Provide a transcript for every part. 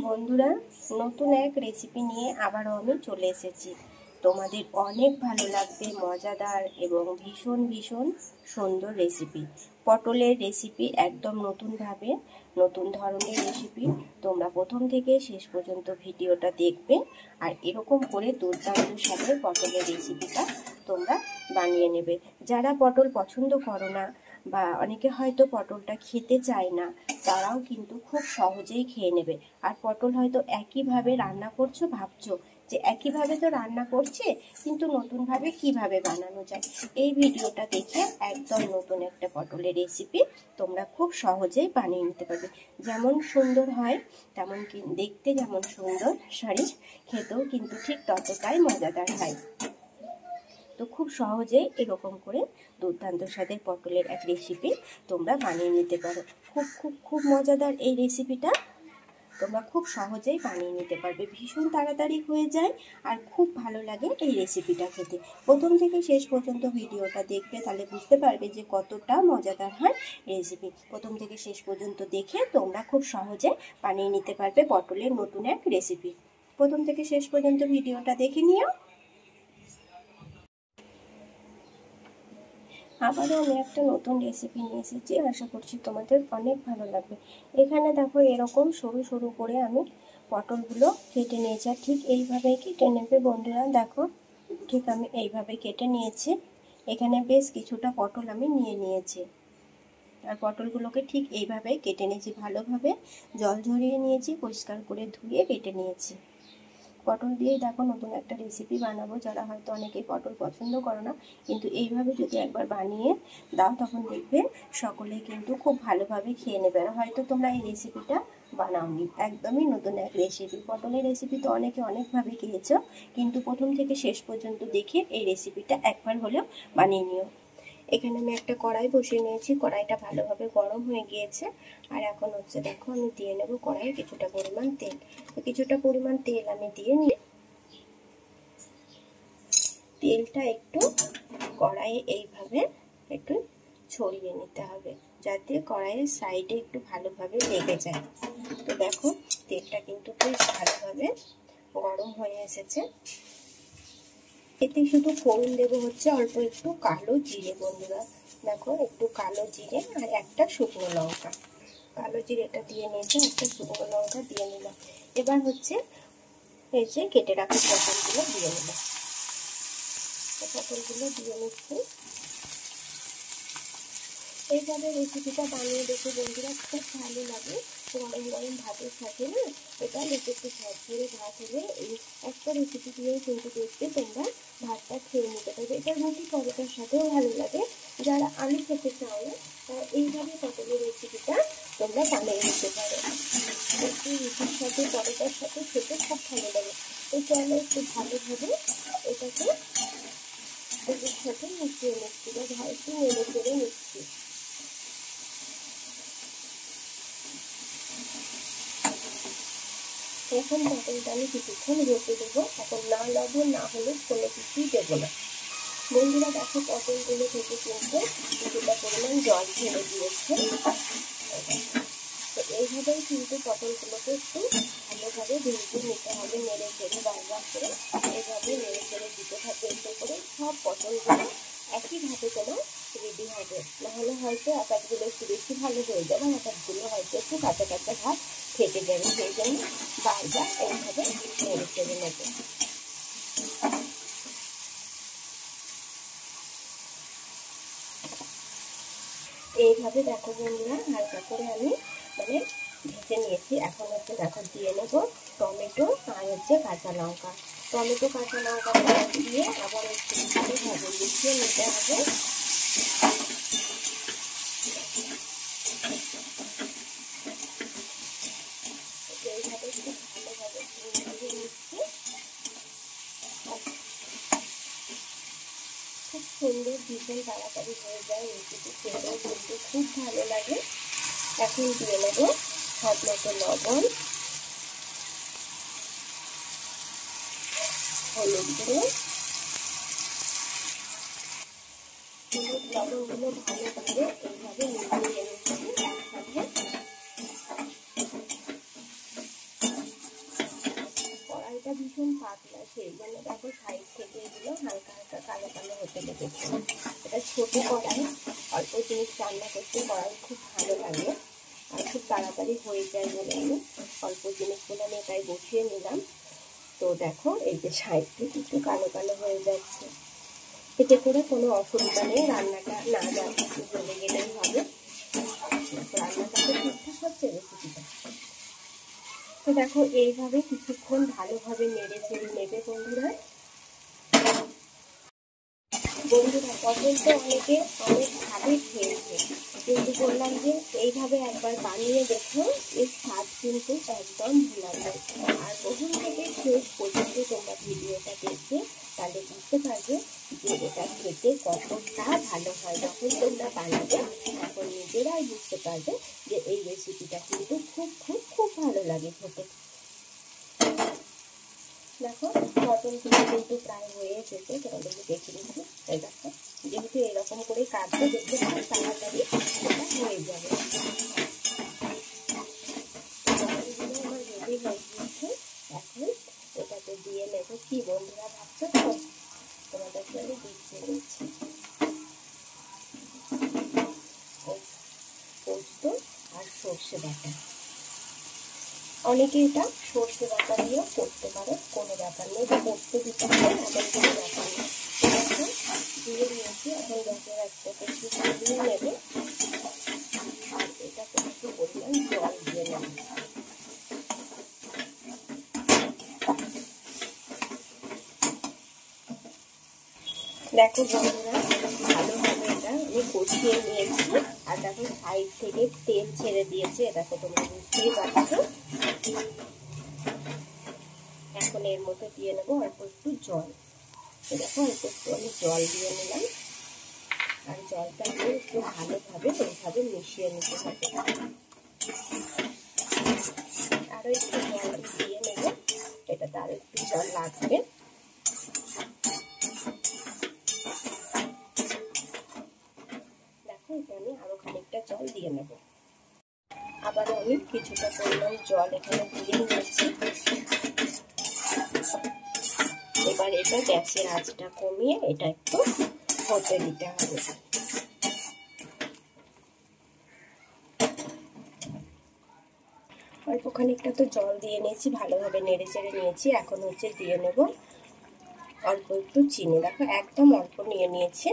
বন্ধুরা, নতুন এক রেসিপি নিয়ে আবারও আমি চলে এসেছি। তোমাদের অনেক ভালো লাগবে, মজাদার এবং ভীষণ ভীষণ সুন্দর রেসিপি। পটলের রেসিপি একদম নতুনভাবে, নতুন ধরনের রেসিপি। তোমরা প্রথম থেকে শেষ পর্যন্ত ভিডিওটা দেখবে আর এরকম করে দুর্দান্ত স্বাদের পটলের রেসিপিটা তোমরা বানিয়ে নেবে। যারা পটল পছন্দ করো না বা অনেকে হয়তো পটলটা খেতে চায় না, তারাও কিন্তু খুব সহজেই খেয়ে নেবে। আর পটল হয়তো একইভাবে রান্না করছো, ভাবছো যে একইভাবে তো রান্না করছে, কিন্তু নতুনভাবে কিভাবে বানানো যায়। এই ভিডিওটা দেখে একদম নতুন একটা পটলের রেসিপি তোমরা খুব সহজেই বানিয়ে নিতে পারবে। যেমন সুন্দর হয় তেমন দেখতে, যেমন সুন্দর খেতেও কিন্তু ঠিক ততটাই মজাদার হয়। তো খুব সহজেই এরকম করে দুর্দান্ত স্বাদের পটলের এক রেসিপি তোমরা বানিয়ে নিতে পারো। খুব খুব খুব মজাদার এই রেসিপিটা তোমরা খুব সহজেই বানিয়ে নিতে পারবে। ভীষণ তাড়াতাড়ি হয়ে যায় আর খুব ভালো লাগে এই রেসিপিটা খেতে। প্রথম থেকে শেষ পর্যন্ত ভিডিওটা দেখবে, তাহলে বুঝতে পারবে যে কতটা মজাদার হয় রেসিপি। প্রথম থেকে শেষ পর্যন্ত দেখে তোমরা খুব সহজে বানিয়ে নিতে পারবে পটলের নতুন এক রেসিপি। প্রথম থেকে শেষ পর্যন্ত ভিডিওটা দেখে নিও। আবারও আমি একটা নতুন রেসিপি নিয়ে এসেছি, আশা করছি তোমাদের অনেক ভালো লাগবে। এখানে দেখো এরকম সরু সরু করে আমি পটলগুলো কেটে নিয়েছি, আর ঠিক এইভাবেই কেটে নেবে বন্ধুরা। দেখো ঠিক আমি এইভাবে কেটে নিয়েছি। এখানে বেশ কিছুটা পটল আমি নিয়ে নিয়েছি, আর পটলগুলোকে ঠিক এইভাবেই কেটে নিয়েছি। ভালোভাবে জল ঝরিয়ে নিয়েছি, পরিষ্কার করে ধুয়ে কেটে নিয়েছি। পটল দিয়েই দেখো নতুন একটা রেসিপি বানাবো। যারা হয়তো অনেকেই পটল পছন্দ করো না, কিন্তু এইভাবে যদি একবার বানিয়ে দাও তখন দেখবে সকলে কিন্তু খুব ভালোভাবে খেয়ে নেবে। আর হয়তো তোমরা এই রেসিপিটা বানাওনি, একদমই নতুন এক রেসিপি। পটলের রেসিপি তো অনেকে অনেকভাবে খেয়েছো, কিন্তু প্রথম থেকে শেষ পর্যন্ত দেখে এই রেসিপিটা একবার হলেও বানিয়ে নিও। এখানে আমি একটা কড়াই বসিয়ে নিয়েছি, কড়াইটা ভালোভাবে গরম হয়ে গিয়েছে। আর এখন হচ্ছে দেখো আমি দিয়ে নেব কড়াইয়ে কিছুটা পরিমাণ তেল। তো কিছুটা পরিমাণ তেল আমি দিয়ে নিয়ে তেলটা একটু কড়াইয়ে এইভাবে একটু ছড়িয়ে নিতে হবে, যাতে কড়াইয়ের সাইডে একটু ভালোভাবে লেগে যায়। তো দেখো তেলটা কিন্তু বেশ ভালোভাবে গরম হয়ে এসেছে। এতে শুধু ফোড়ন দেবো হচ্ছে অল্প একটু কালো জিরে বন্ধুরা। দেখো একটু কালো জিরে আর একটা শুকনো লঙ্কা। কালো জিরেটা দিয়ে নিয়েছি, একটা শুকনো লঙ্কা দিয়ে নিলাম। এবার হচ্ছে এই যে কেটে রাখা পটলগুলো দিয়ে নিলাম। পটলগুলো দিয়ে নিচ্ছি। এইভাবে রেসিপিটা বানিয়ে দেখো বন্ধুরা, খুব ভালো লাগে। গরম গরম ভাতের সাথে না এটা একটু সস করে ভাত হলে এই একটা রেসিপি দিয়েও কিন্তু দেখতে তোমরা ভাতটা খেয়ে নিতে পারবে। এটা রুটি পরোটার সাথেও ভালো লাগে। যারা আলু খেতে চাও না তারা এইভাবে পটলের রেসিপিটা তোমরা বানিয়ে নিতে পারো। একটু রুটির সাথে পরোটার সাথে খেতে খুব ভালো লাগে। তো চলো একটু ভালোভাবে এটাকে এর সাথে মিশিয়ে নিচ্ছি বা একটু নেড়ে চেড়ে নিচ্ছি। এখন পটলটা আমি কিছুক্ষণ রেখে দেবো। এখন না লবণ না হলুদ কোনো কিছুই দেবো না বন্ধুরা। দেখো পটলগুলো থেকে কিন্তু কিছুটা পরিমাণ জল ছেড়ে দিয়েছে। তো এইভাবেই কিন্তু পটলগুলোকে একটু ভালোভাবে ভেজে নিতে হবে, নেড়ে চেড়ে বারবার করে এইভাবে নেড়ে চেড়ে দিতে থাকবে। এতে করে সব পটলগুলো একইভাবে তোমার রেডি হবে। নাহলে হয়তো এক একগুলো একটু বেশি ভালো হয়ে যাবে, এক একগুলো হয়তো একটু কাঁচা কাঁচা ভাত থেকে যাবে। সেই জন্য বারবার এইভাবে নেড়ে চেড়ে নেবে। এইভাবে দেখো বন্ধুরা হালকা করে আমি ভেজে নিয়েছি। এখন হচ্ছে দেখো দিয়ে নেবো টমেটো আর হচ্ছে কাঁচা লঙ্কা। টমেটো কাঁচা লঙ্কা দিয়ে আবার একটু ভালোভাবে মিশিয়ে নিতে হবে। এইভাবে একটু ভালোভাবে মিশিয়ে নিচ্ছি। খুব সুন্দর ভীষণ তাড়াতাড়ি হয়ে যায় রেসিপি, খেতেও কিন্তু খুব ভালো লাগে। এখন দিয়ে নেবো স্বাদ মতো লবণ, হলুদ গুঁড়ো। হলুদ লবণগুলো ভালো করে এইভাবে মিশিয়ে নিচ্ছি একসাথে। সেই জন্য দেখো সাইড থেকে এগুলো হালকা হালকা কালো কালো হতে লেগেছে। এটা ছোটো কড়াই, অল্প জিনিস রান্না করতে কড়াই খুব ভালো লাগে আর খুব তাড়াতাড়ি হয়ে যায় বলে আমি অল্প জিনিসগুলো নিয়ে তাই বসিয়ে নিলাম। তো দেখো এই যে সাইড থেকে একটু কালো কালো হয়ে যাচ্ছে, এতে করে কোনো অসুবিধা নেই, রান্নাটা না যাচ্ছে জ্বলে গেলেই হবে। রান্নাটা তো ঠিকঠাক হচ্ছে রেসিপিটা। তো দেখো এইভাবে কিছুক্ষণ ভালোভাবে নেড়ে চেড়ে নেবে বন্ধুরা। পটল তো অনেকে অনেকভাবে খেয়েছে, কিন্তু বললাম যে এইভাবে একবার বানিয়ে দেখো, এর স্বাদ কিন্তু একদম ভোলা যায়। আর প্রথম থেকে শেষ পর্যন্ত তোমরা ভিডিওটা দেখবে, তাহলে বুঝতে পারবে যে এটা খেতে কতটা ভালো হয়। যখন তোমরা বানাবে তখন নিজেরাই বুঝতে পারবে যে এই রেসিপিটা কিন্তু খুব খুব খুব ভালো লাগে খেতে। দেখো পটলগুলো কিন্তু প্রায় হয়ে এসেছে, তোমাদেরকে দেখে নিচ্ছি। এই দেখো যেহেতু এরকম করে কাটতে দেখতে খুব তাড়াতাড়ি এটা হয়ে যাবে। পটলগুলো আমার রেডি হয়ে গিয়েছে, এখন এটাতে দিয়ে নেব। কি বন্ধুরা ভাবছো তো, তোমাদেরকে আমি দিচ্ছি নিচ্ছি পোস্ত আর সর্ষে বাটা। অনেকে এটা সর্ষে বাটা দিয়েও করতে পারে, কোনো ব্যাপার নেই। এটা পোস্ত দিতে হবে এমন কোনো ব্যাপার নেই। দিয়ে নিয়েছি, এখন গ্যাসের একটা একটু দিয়ে নেবে আর এটাতে একটু পরিমাণ জল দিয়ে নেবে। দেখো বন্ধুরা ভালোভাবে এটা আমি কষিয়ে নিয়েছি, আর দেখো সাইড থেকে তেল ছেড়ে দিয়েছে, দেখো তোমরা বুঝতেই পারছো। এখন এর মধ্যে দিয়ে নেবো অল্প একটু জল। দেখো অল্প একটু আমি জল দিয়ে নিলাম, আর জলটা দিয়ে একটু ভালোভাবে এইভাবে মিশিয়ে নিতে হবে। আরো একটু জল দিয়ে নেব, এটাতে আরো একটু জল লাগবে। দেখো এটা আমি আরো খানিকটা জল দিয়ে নেব। আবার আমি কিছুটা পরিমাণ জল এখানে দিয়ে নিচ্ছি। এবার এটা গ্যাসের আঁচটা কমিয়ে এটা একটু হতে দিতে হবে। অল্প খানিকটা তো জল দিয়ে নিয়েছি, ভালোভাবে নেড়ে চেড়ে নিয়েছি। এখন হচ্ছে দিয়ে নেব অল্প একটু চিনি। দেখো একদম অল্প নিয়ে নিয়েছি।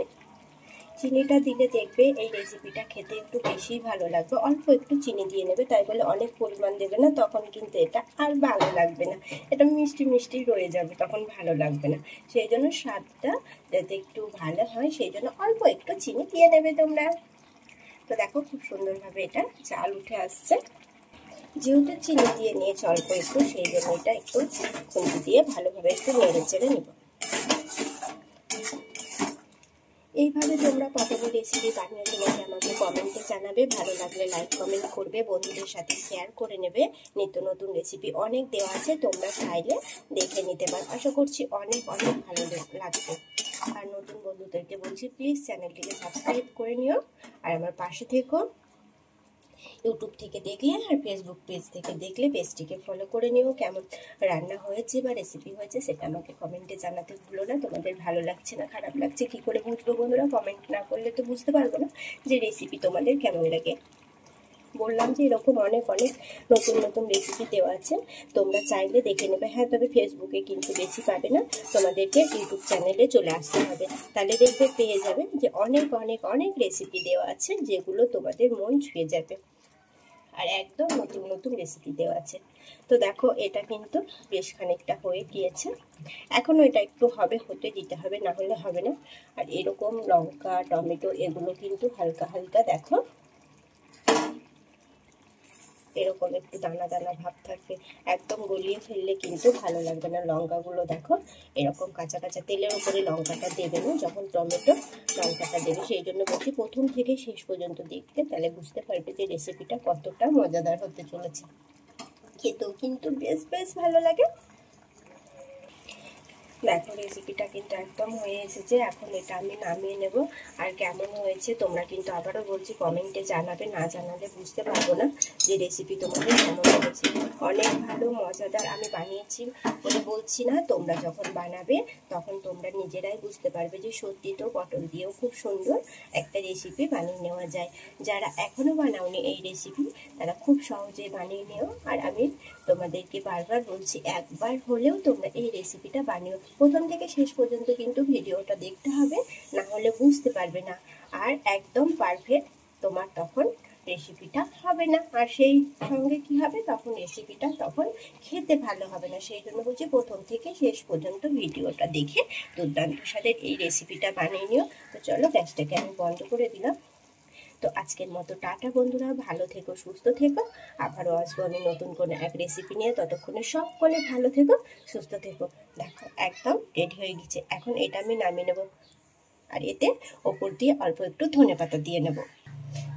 চিনিটা দিলে দেখবে এই রেসিপিটা খেতে একটু বেশি ভালো লাগবে। অল্প একটু চিনি দিয়ে নেবে, তাই বলে অনেক পরিমাণ দেবে না, তখন কিন্তু এটা আর ভালো লাগবে না। এটা মিষ্টি মিষ্টি রয়ে যাবে, তখন ভালো লাগবে না। সেই জন্য স্বাদটা যাতে একটু ভালো হয়, সেই জন্য অল্প একটু চিনি দিয়ে নেবে তোমরা। তো দেখো খুব সুন্দরভাবে এটা জাল উঠে আসছে। যেহেতু চিনি দিয়ে নিয়েছি অল্প একটু, সেই জন্য এটা একটু খুন্তি দিয়ে ভালোভাবে একটু নেড়ে চেড়ে নেব। এইভাবে তোমরা পটলের রেসিপি বানিয়ে তোমাকে আমাকে কমেন্টে জানাবে। ভালো লাগলে লাইক কমেন্ট করবে, বন্ধুদের সাথে শেয়ার করে নেবে। নিত্য নতুন রেসিপি অনেক দেওয়া আছে, তোমরা চাইলে দেখে নিতে পারো। আশা করছি অনেক অনেক ভালো লাগবে। আর নতুন বন্ধুদেরকে বলছি প্লিজ চ্যানেলটিকে সাবস্ক্রাইব করে নিও, আর আমার পাশে থেকো। ইউটিউব থেকে দেখলে আর ফেসবুক পেজ থেকে দেখলে পেজটিকে ফলো করে নিও। কেমন রান্না হয়েছে বা রেসিপি হয়েছে সেটা আমাকে কমেন্টে জানাতে ভুলো না। তোমাদের ভালো লাগছে না খারাপ লাগছে কি করে বুঝবো বন্ধুরা? কমেন্ট না করলে তো বুঝতে পারবো না যে রেসিপি তোমাদের কেমন লাগে। বললাম যে এরকম অনেক অনেক নতুন নতুন রেসিপি দেওয়া আছে, তোমরা চাইলে দেখে নেবে। হ্যাঁ, তবে ফেসবুকে কিন্তু বেশি পাবে না, তোমাদেরকে ইউটিউব চ্যানেলে চলে আসতে হবে, তাহলে দেখবে পেয়ে যাবে যে অনেক অনেক অনেক রেসিপি দেওয়া আছে যেগুলো তোমাদের মন ছুঁয়ে যাবে। আর একদম নতুন নতুন রেসিপি দেওয়া আছে। তো দেখো এটা কিন্তু বেশ খানিকটা হয়ে গিয়েছে, এখনও এটা একটু হতে দিতে হবে, না হলে হবে না। আর এরকম লঙ্কা টমেটো এগুলো কিন্তু হালকা হালকা দেখো এরকম একটু দানা দানা ভাব থাকবে, একদম গলিয়ে ফেললে কিন্তু ভালো লাগবে না। লঙ্কাগুলো দেখো এরকম কাঁচা কাঁচা, তেলের উপরে লঙ্কাটা দেবে না যখন টমেটো লঙ্কাটা দেবে। সেই জন্য বলছি প্রথম থেকে শেষ পর্যন্ত দেখতে, তাহলে বুঝতে পারবে যে রেসিপিটা কতটা মজাদার হতে চলেছে। খেতেও কিন্তু বেশ বেশ ভালো লাগে। দেখো রেসিপিটা কিন্তু একদম হয়ে এসেছে। এখন এটা আমি নামিয়ে নেব। আর কেমন হয়েছে তোমরা কিন্তু আবারও বলছি কমেন্টে জানাবে, না জানালে বুঝতে পারবো না যে রেসিপি তোমাদের কেমন হয়েছে। অনেক ভালো মজাদার আমি বানিয়েছি বলে বলছি না, তোমরা যখন বানাবে তখন তোমরা নিজেরাই বুঝতে পারবে যে সত্যি তো পটল দিয়েও খুব সুন্দর একটা রেসিপি বানিয়ে নেওয়া যায়। যারা এখনও বানাওনি এই রেসিপি তারা খুব সহজে বানিয়ে নিও। আর আমি তোমাদেরকে বারবার বলছি একবার হলেও তোমরা এই রেসিপিটা বানিও। প্রথম থেকে শেষ পর্যন্ত কিন্তু ভিডিওটা দেখতে হবে, না হলে বুঝতে পারবে না। আর একদম পারফেক্ট তোমার তখন রেসিপিটা হবে না। আর সেই সঙ্গে কি হবে, তখন রেসিপিটা তখন খেতে ভালো হবে না। সেই জন্য বলছি প্রথম থেকে শেষ পর্যন্ত ভিডিওটা দেখে দুর্দান্ত স্বাদের এই রেসিপিটা বানিয়ে নিও। তো চলো গ্যাসটাকে আমি বন্ধ করে দিলাম। তো আজকের মতো টাটা বন্ধুরা, ভালো থেকো, সুস্থ থেকো। আবারও আসবো আমি নতুন কোনো এক রেসিপি নিয়ে। ততক্ষণে সকলে ভালো থেকো, সুস্থ থেকো। দেখো একদম রেডি হয়ে গেছে। এখন এটা আমি নামিয়ে নেব। আর এতে ওপর দিয়ে অল্প একটু ধনেপাতা দিয়ে নেব।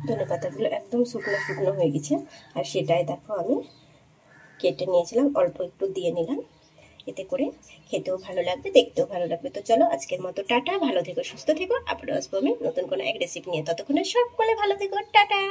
ধনেপাতাগুলো একদম শুকনো শুকনো হয়ে গেছে। আর সেটাই দেখো আমি কেটে নিয়েছিলাম, অল্প একটু দিয়ে নিলাম। এতে করে খেতেও ভালো লাগবে, দেখতেও ভালো লাগবে। তো চলো আজকের মতো টাটা, ভালো থেকো, সুস্থ থেকো। আবারও আসবো আমি নতুন কোনো এক রেসিপি নিয়ে। ততক্ষণে সকলে ভালো থেকো, টাটা।